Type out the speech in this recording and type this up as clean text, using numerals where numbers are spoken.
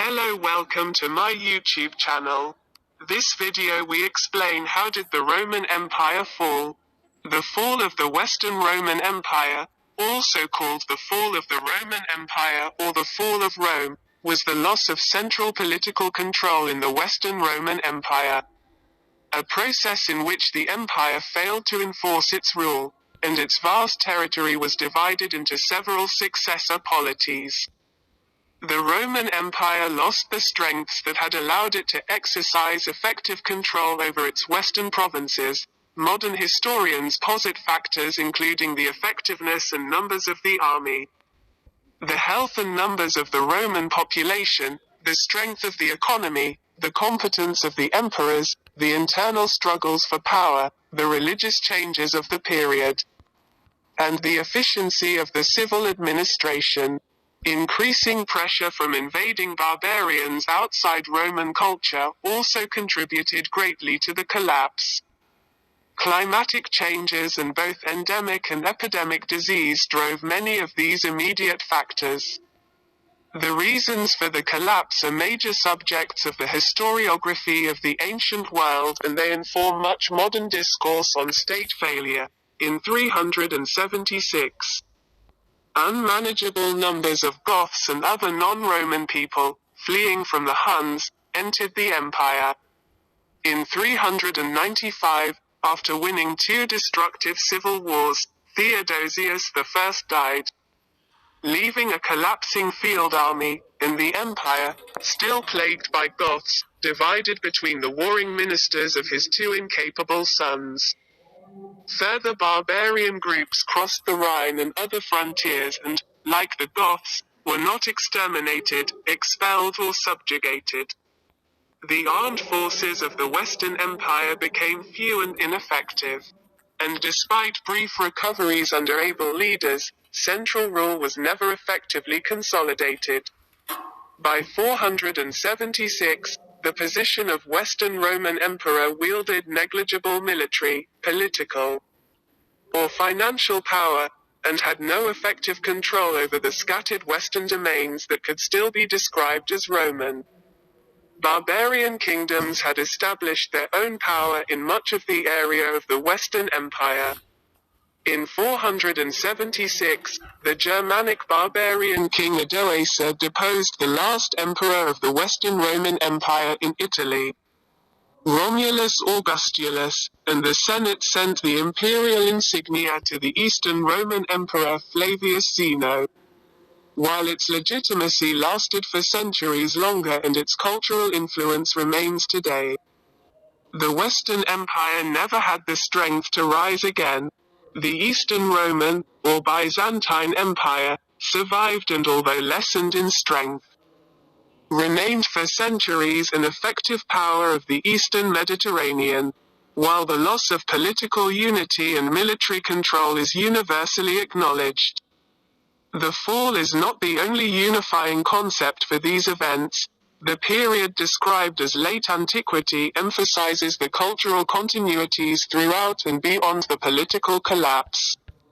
Hello, welcome to my YouTube channel. This video we explain how did the Roman Empire fall. The fall of the Western Roman Empire, also called the fall of the Roman Empire or the fall of Rome, was the loss of central political control in the Western Roman Empire. A process in which the empire failed to enforce its rule, and its vast territory was divided into several successor polities. The Roman Empire lost the strengths that had allowed it to exercise effective control over its western provinces. Modern historians posit factors including the effectiveness and numbers of the army, the health and numbers of the Roman population, the strength of the economy, the competence of the emperors, the internal struggles for power, the religious changes of the period, and the efficiency of the civil administration. Increasing pressure from invading barbarians outside Roman culture also contributed greatly to the collapse. Climatic changes and both endemic and epidemic disease drove many of these immediate factors. The reasons for the collapse are major subjects of the historiography of the ancient world, and they inform much modern discourse on state failure. In 376, unmanageable numbers of Goths and other non-Roman people, fleeing from the Huns, entered the empire. In 395, after winning two destructive civil wars, Theodosius I died, leaving a collapsing field army, and the empire, still plagued by Goths, divided between the warring ministers of his two incapable sons. Further barbarian groups crossed the Rhine and other frontiers and, like the Goths, were not exterminated, expelled or subjugated. The armed forces of the Western Empire became few and ineffective. And despite brief recoveries under able leaders, central rule was never effectively consolidated. By 476, the position of Western Roman Emperor wielded negligible military, political, or financial power, and had no effective control over the scattered Western domains that could still be described as Roman. Barbarian kingdoms had established their own power in much of the area of the Western Empire. In 476, the Germanic barbarian king Odoacer deposed the last emperor of the Western Roman Empire in Italy, Romulus Augustulus, and the Senate sent the imperial insignia to the Eastern Roman Emperor Flavius Zeno. While its legitimacy lasted for centuries longer and its cultural influence remains today, the Western Empire never had the strength to rise again. The Eastern Roman, or Byzantine Empire, survived and although lessened in strength, remained for centuries an effective power of the Eastern Mediterranean. While the loss of political unity and military control is universally acknowledged, the fall is not the only unifying concept for these events. The period described as late antiquity emphasizes the cultural continuities throughout and beyond the political collapse.